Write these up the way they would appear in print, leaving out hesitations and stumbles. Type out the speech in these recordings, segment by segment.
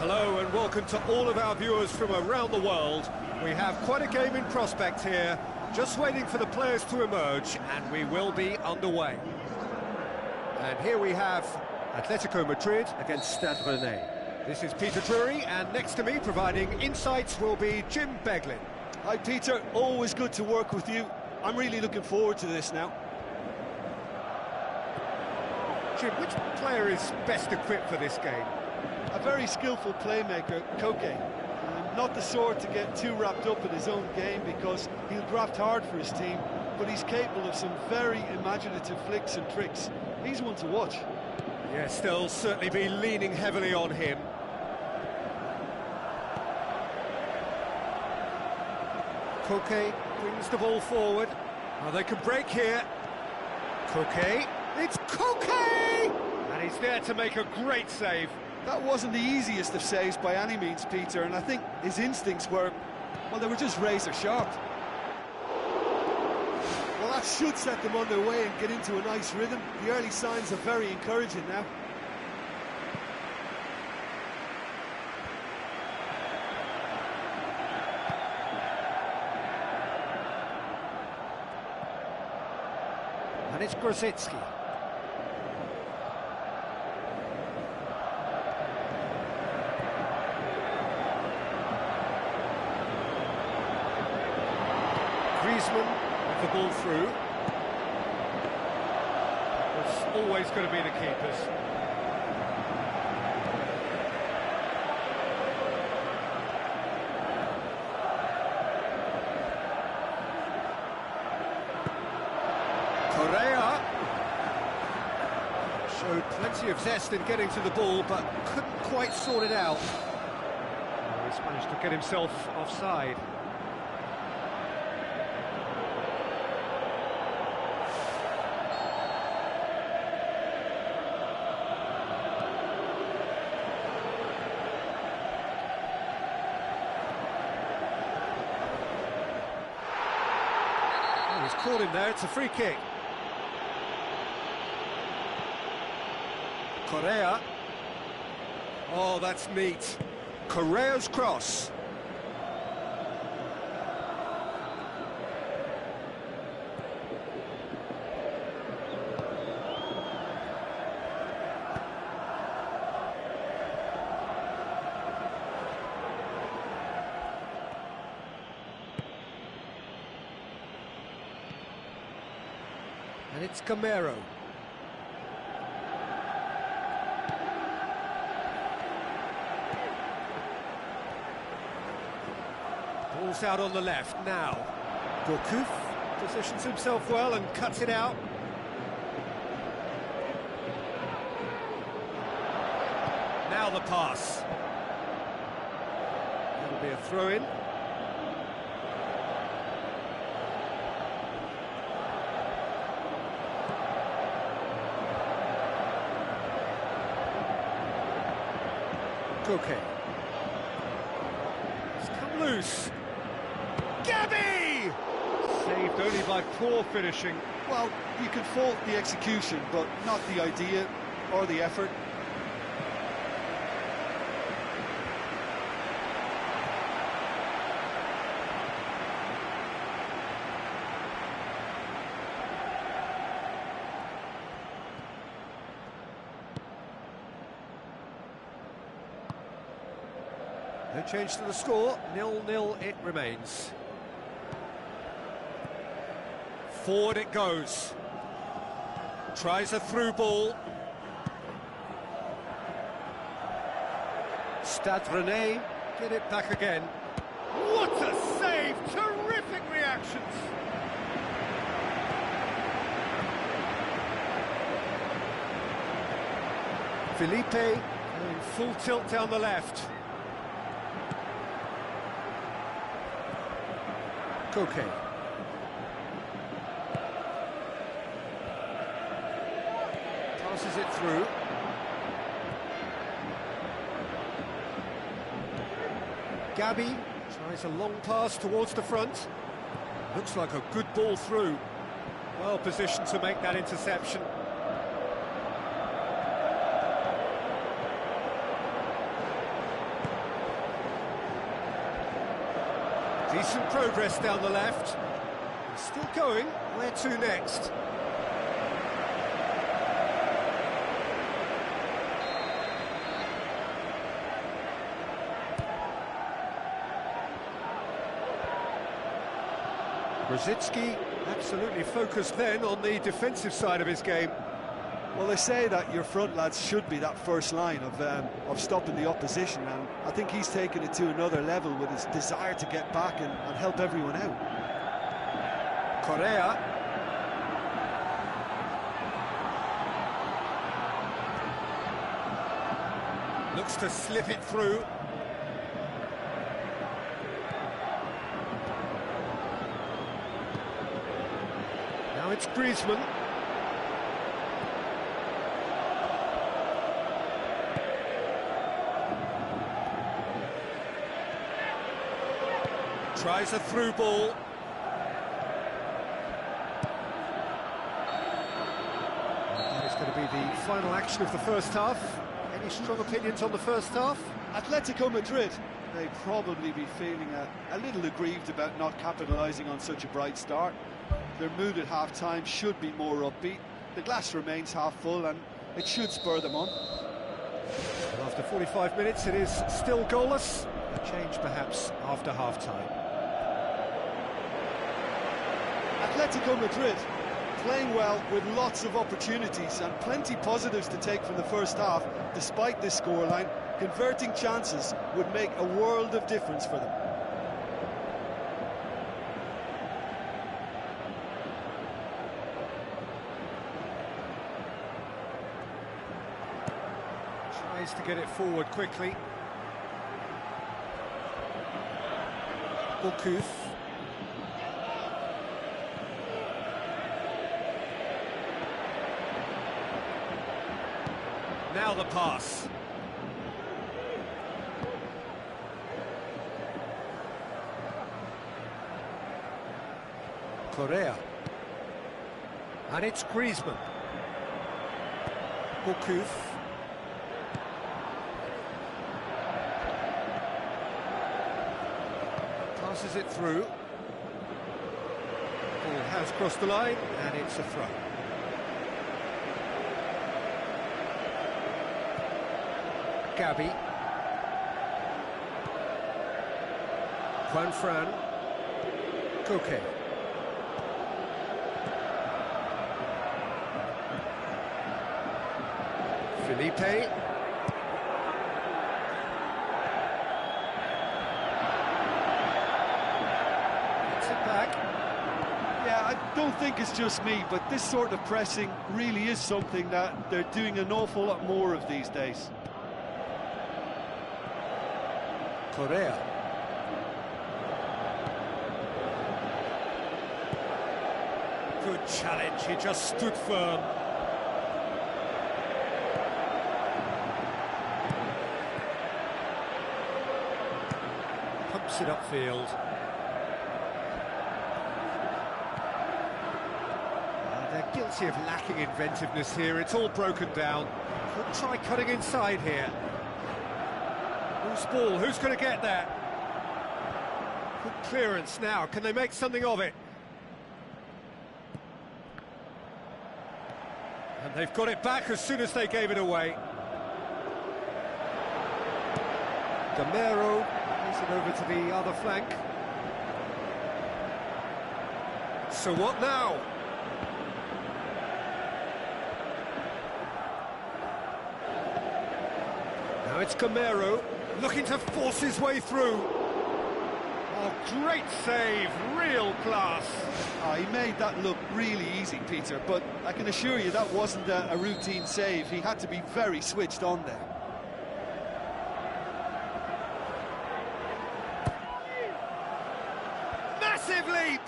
Hello and welcome to all of our viewers from around the world. We have quite a game in prospect here, just waiting for the players to emerge, and we will be underway. And here we have Atletico Madrid against Stade Rennais. This is Peter Drury, and next to me providing insights will be Jim Beglin. Hi Peter, always good to work with you. I'm really looking forward to this now. Jim, which player is best equipped for this game? A very skillful playmaker, Koke. Not the sort to get too wrapped up in his own game because he'll graft hard for his team, but he's capable of some very imaginative flicks and tricks. He's one to watch. Yes, they'll certainly be leaning heavily on him. Koke brings the ball forward. Oh, they can break here. Koke, it's Koke! And he's there to make a great save. That wasn't the easiest of saves by any means, Peter, and I think his instincts were, well, they were just razor sharp. Well, that should set them on their way and get into a nice rhythm. The early signs are very encouraging now. And it's Grosicki. Griezmann with the ball through. It's always going to be the keepers. Correa showed plenty of zest in getting to the ball, but couldn't quite sort it out. He's managed to get himself offside. He's caught him there, it's a free kick. Correa. Oh, that's neat. Correa's cross. And it's Camero. Ball's out on the left now. Gourcuff positions himself well and cuts it out. Now the pass. That'll be a throw-in. Koke. It's come loose. Gabby! Saved only by poor finishing. Well, you can fault the execution, but not the idea or the effort. No change to the score, 0-0 it remains. Forward it goes. Tries a through ball. Stade Rennais get it back again. What a save! Terrific reactions! Felipe in full tilt down the left. Koke. Passes it through. Gabi tries a long pass towards the front. Looks like a good ball through. Well positioned to make that interception. Decent progress down the left. Still going. Where to next? Brzezinski absolutely focused then on the defensive side of his game. Well, they say that your front lads should be that first line of stopping the opposition, and I think he's taken it to another level with his desire to get back and help everyone out. Correa. Looks to slip it through. Now it's Griezmann. Tries a through ball. That is going to be the final action of the first half. Any strong opinions on the first half? Atletico Madrid, they'd probably be feeling a little aggrieved about not capitalising on such a bright start. Their mood at half-time should be more upbeat. The glass remains half full and it should spur them on. After 45 minutes, it is still goalless. A change perhaps after half-time. Atletico Madrid playing well with lots of opportunities and plenty positives to take from the first half. Despite this scoreline, converting chances would make a world of difference for them. Tries to get it forward quickly. Gourcuff. Now the pass. Correa. And it's Griezmann. Gourcuff. Passes it through. Ball has crossed the line, and it's a throw. Gabi. Juanfran. Koke. Felipe. Gets it back. Yeah, I don't think it's just me, but this sort of pressing really is something that they're doing an awful lot more of these days. Correa. Good challenge, he just stood firm. Pumps it upfield. They're guilty of lacking inventiveness here, it's all broken down. Could try cutting inside here. Who's ball? Who's going to get there? Good clearance now. Can they make something of it? And they've got it back as soon as they gave it away. Gamero plays it over to the other flank. So what now? Now it's Gamero. Looking to force his way through. Oh, great save, real class. Oh, he made that look really easy, Peter, but I can assure you that wasn't a routine save. He had to be very switched on there. Massive leap!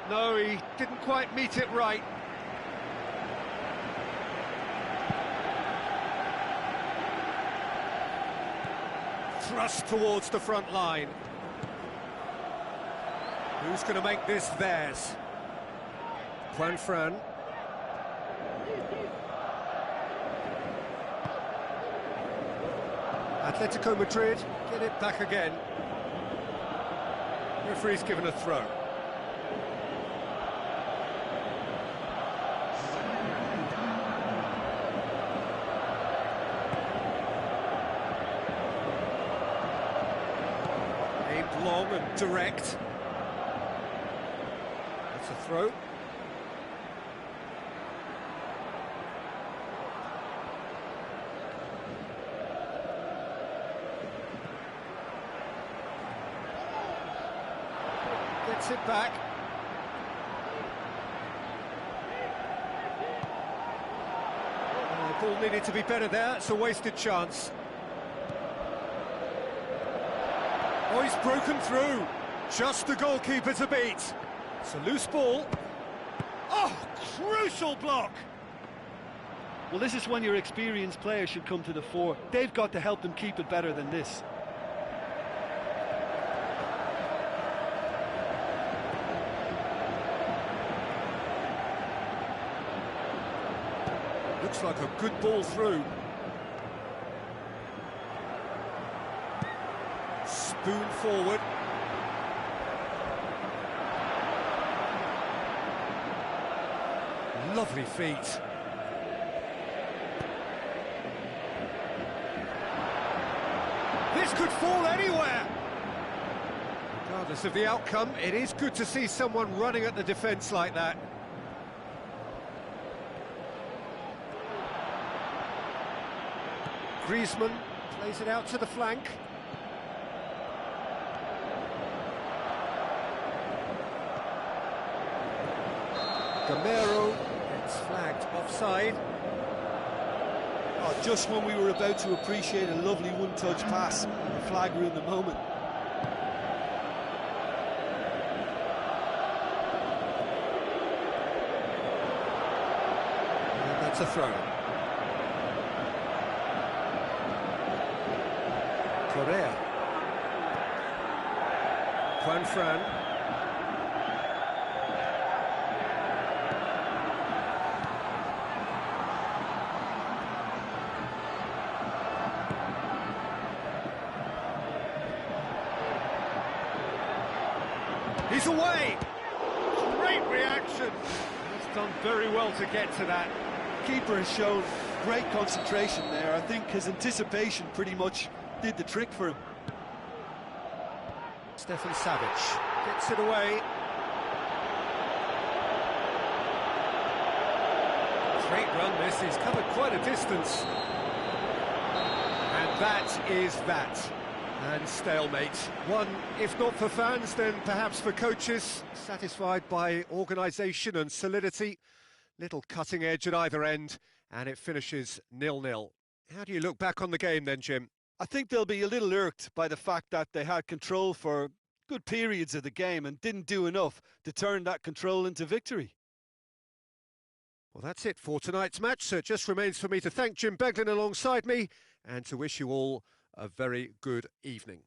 No, he didn't quite meet it right. Thrust towards the front line. Who's going to make this theirs? Juan Fran. Atletico Madrid get it back again. Referee's given a throw. Aimed long and direct. That's a throw. Gets it back. Oh, the ball needed to be better there. It's a wasted chance. Oh, he's broken through. Just the goalkeeper to beat. It's a loose ball. Oh, crucial block. Well, this is when your experienced players should come to the fore. They've got to help them keep it better than this. Looks like a good ball through. Spoon forward. Lovely feet. This could fall anywhere. Regardless of the outcome, it is good to see someone running at the defence like that. Griezmann plays it out to the flank. Gamero gets flagged offside. Oh, just when we were about to appreciate a lovely one-touch pass, the flag ruined the moment. And that's a throw. Correa. Juan Fran. He's away! Great reaction! He's done very well to get to that. Keeper has shown great concentration there. I think his anticipation pretty much did the trick for him. Stefan Savic gets it away. Great run this, he's covered quite a distance. And that is that. And stalemate. One, if not for fans, then perhaps for coaches, satisfied by organisation and solidity. Little cutting edge at either end, and it finishes 0-0. How do you look back on the game then, Jim? I think they'll be a little irked by the fact that they had control for good periods of the game and didn't do enough to turn that control into victory. Well, that's it for tonight's match, so it just remains for me to thank Jim Beglin alongside me and to wish you all a very good evening.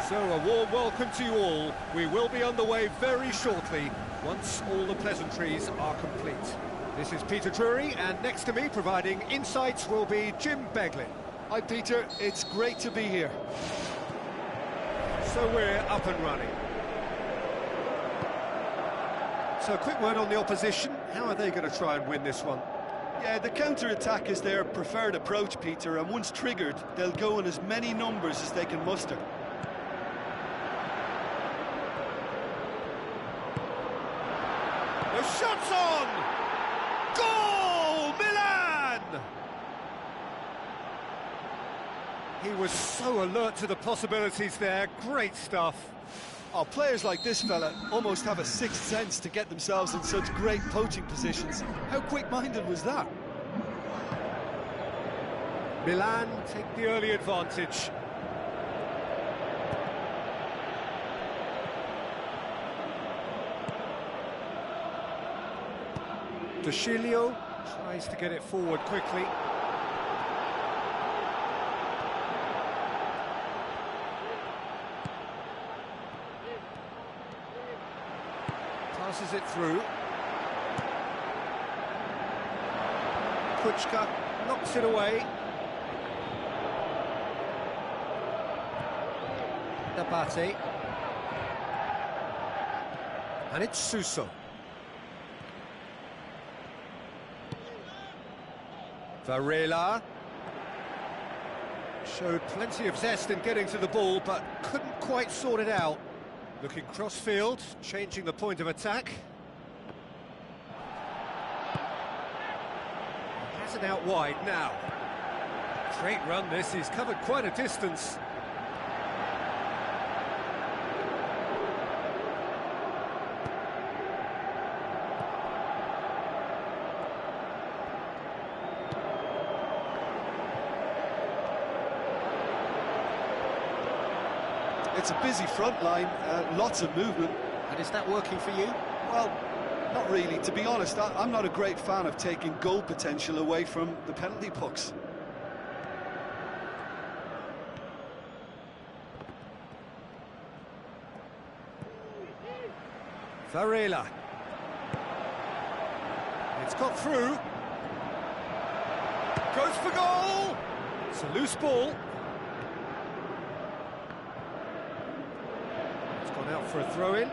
So a warm welcome to you all. We will be underway very shortly, once all the pleasantries are complete. This is Peter Drury, and next to me, providing insights, will be Jim Beglin. Hi Peter, it's great to be here. So we're up and running. So a quick word on the opposition. How are they going to try and win this one? Yeah, the counter-attack is their preferred approach, Peter, and once triggered, they'll go in as many numbers as they can muster. The shot's on! Goal! Milan! He was so alert to the possibilities there. Great stuff. Oh, players like this fella almost have a sixth sense to get themselves in such great poaching positions. How quick-minded was that? Milan take the early advantage. De Sciglio tries to get it forward quickly. Passes it through. Kuchka knocks it away. Dabate. And it's Suso. Varela showed plenty of zest in getting to the ball, but couldn't quite sort it out. Looking cross-field, changing the point of attack. Has it out wide now. Great run this, he's covered quite a distance. It's a busy front line, lots of movement. And is that working for you? Well, Not really. To be honest, I'm not a great fan of taking goal potential away from the penalty box. Varela. It's got through. Goes for goal! It's a loose ball. It's gone out for a throw-in.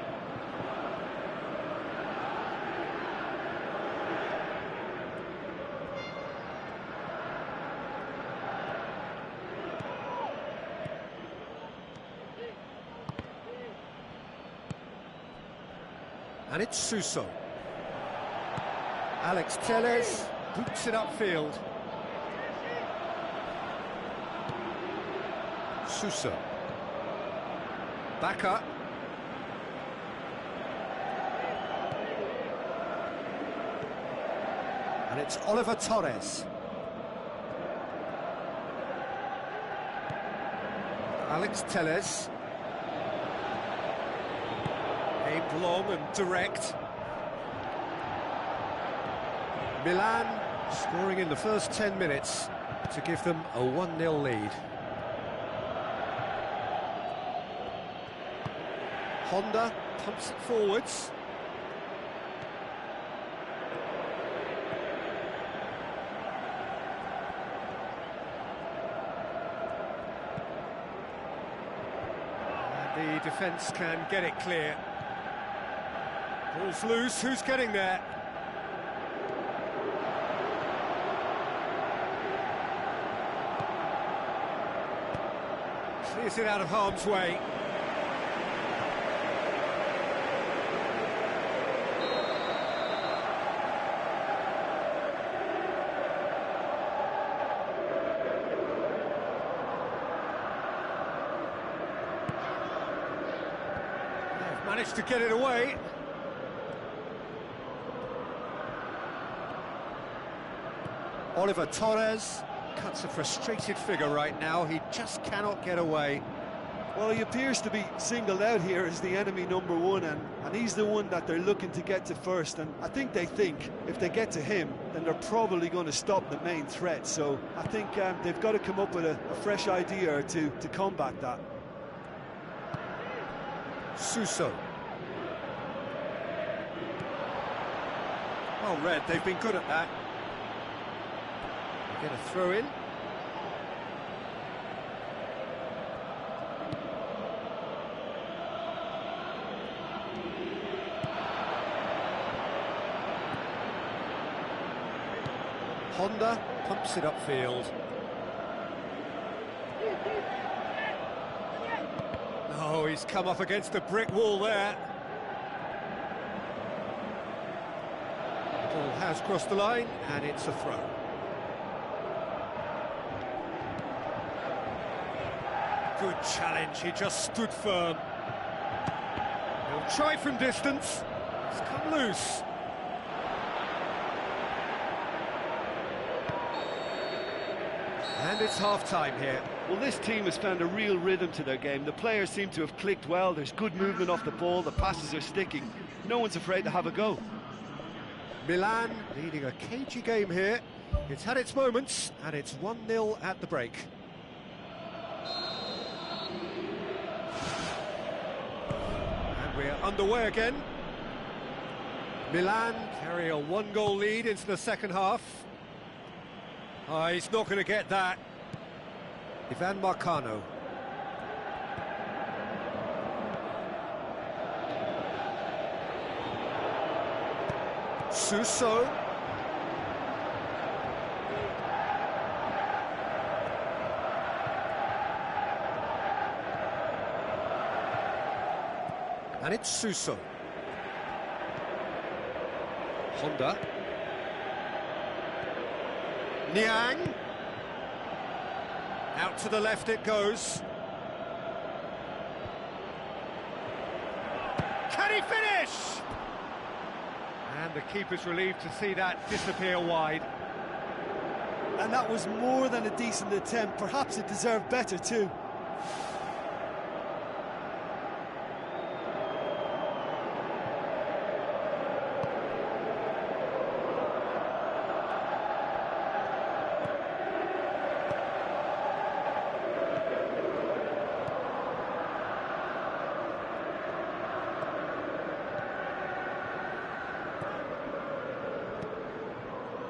And it's Suso. Alex Telles boots it upfield. Suso. Back up. And it's Oliver Torres. Alex Telles. Aimed long and direct. Milan scoring in the first 10 minutes to give them a 1-0 lead. Honda pumps it forwards. And the defence can get it clear. Ball's loose, who's getting there? Clears it out of harm's way. They've managed to get it away. Oliver Torres cuts a frustrated figure right now. He just cannot get away. Well, he appears to be singled out here as the enemy number one, and he's the one that they're looking to get to first. And I think they think if they get to him, then they're probably going to stop the main threat. So I think they've got to come up with a fresh idea or two to combat that. Suso. Well read, they've been good at that. Get a throw in. Honda pumps it upfield. Oh, he's come up against a brick wall there. The ball has crossed the line, and it's a throw. Good challenge, he just stood firm. He'll try from distance. It's come loose. And it's half-time here. Well, this team has found a real rhythm to their game. The players seem to have clicked well. There's good movement off the ball. The passes are sticking. No one's afraid to have a go. Milan leading a cagey game here. It's had its moments, and it's 1-0 at the break. And we're underway again. Milan carry a 1-goal lead into the second half. He's not going to get that. Ivan Marcano. Suso. And it's Suso. Honda. Niang. Out to the left it goes. Can he finish? And the keeper's relieved to see that disappear wide. And that was more than a decent attempt. Perhaps it deserved better too.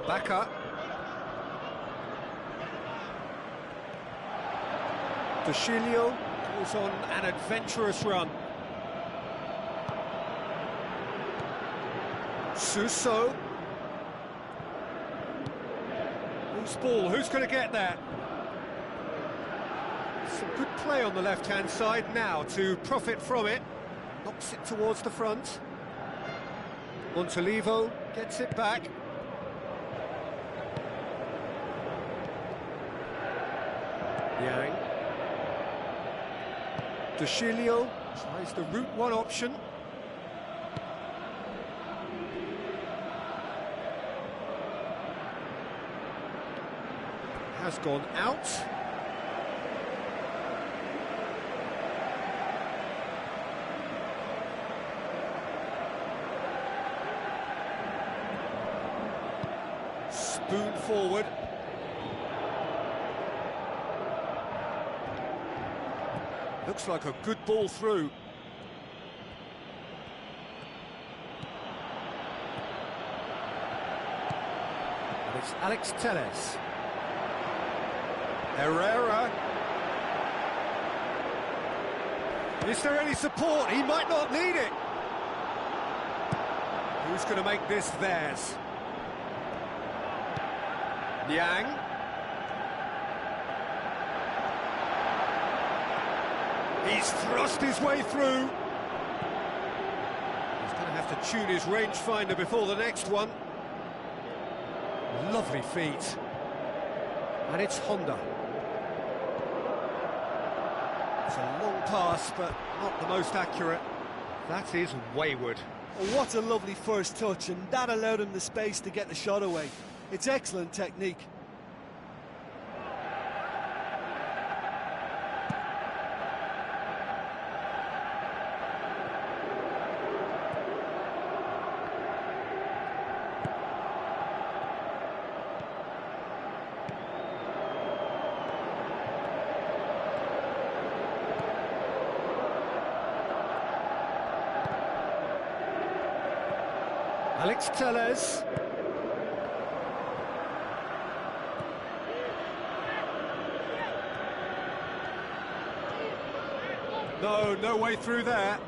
Back up. Dushilio goes on an adventurous run. Suso. Loose ball, who's going to get that? Some good play on the left-hand side now to profit from it. Knocks it towards the front. Montolivo gets it back. Yang. Dushilio tries the route one option. Has gone out. Spoon forward. Looks like a good ball through. And it's Alex Telles. Herrera. Is there any support? He might not need it. Who's going to make this theirs? Yang. He's thrust his way through. He's going to have to tune his rangefinder before the next one. Lovely feet. And it's Honda. It's a long pass, but not the most accurate. That is wayward. Oh, what a lovely first touch, and that allowed him the space to get the shot away. It's excellent technique. Alex Telles. No way through there.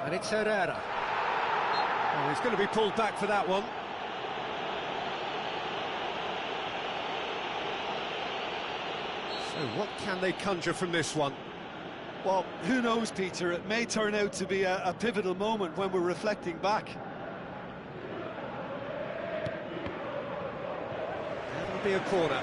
And it's Herrera. Oh, he's going to be pulled back for that one. So what can they conjure from this one? Well, who knows, Peter? It may turn out to be a pivotal moment when we're reflecting back. That'll be a corner.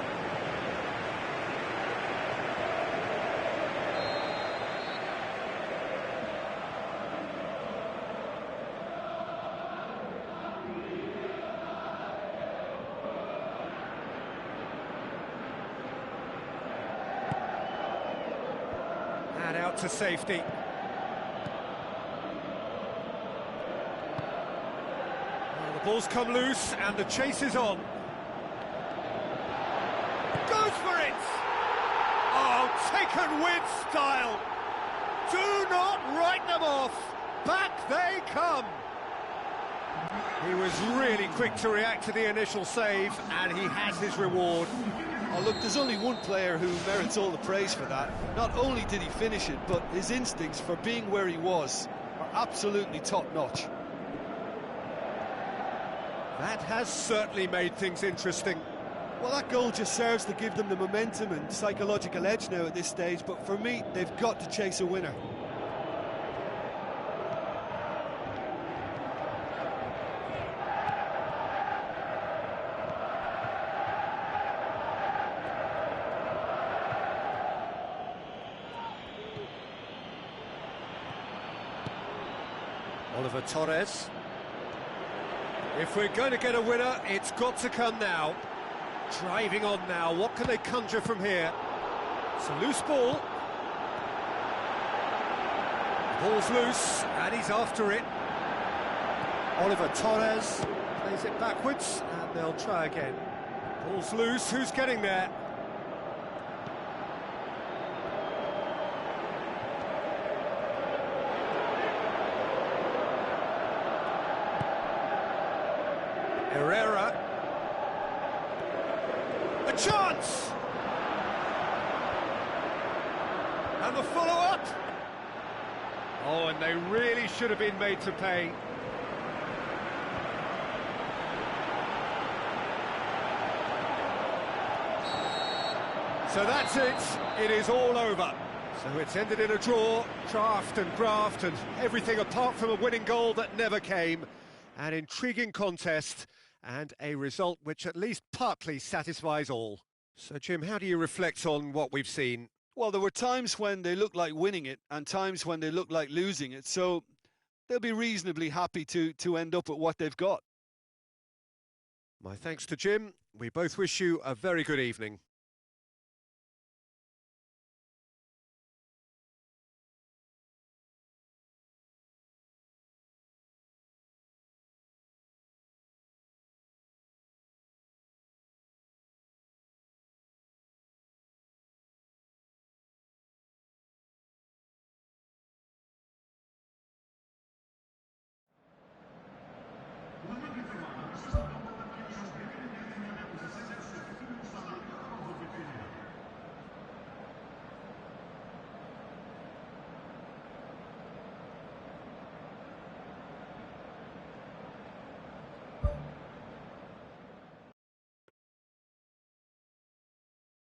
And out to safety. Well, the ball's come loose and the chase is on. Goes for it! Oh, taken with style! Do not write them off! Back they come! He was really quick to react to the initial save, and he has his reward. Oh, look, there's only one player who merits all the praise for that. Not only did he finish it, but his instincts for being where he was are absolutely top-notch. That has certainly made things interesting. Well, that goal just serves to give them the momentum and psychological edge now at this stage, but for me, they've got to chase a winner. Oliver Torres. If we're going to get a winner, it's got to come now. Driving on now, what can they conjure from here? It's a loose ball. The ball's loose, and he's after it. Oliver Torres plays it backwards, and they'll try again. Ball's loose, who's getting there? Herrera. A chance! And the follow-up! Oh, and they really should have been made to pay. So that's it. It is all over. So it's ended in a draw, draft and graft and everything apart from a winning goal that never came. An intriguing contest and a result which at least partly satisfies all. So, Jim, how do you reflect on what we've seen? Well, there were times when they looked like winning it and times when they looked like losing it, so they'll be reasonably happy to end up at what they've got. My thanks to Jim. We both wish you a very good evening.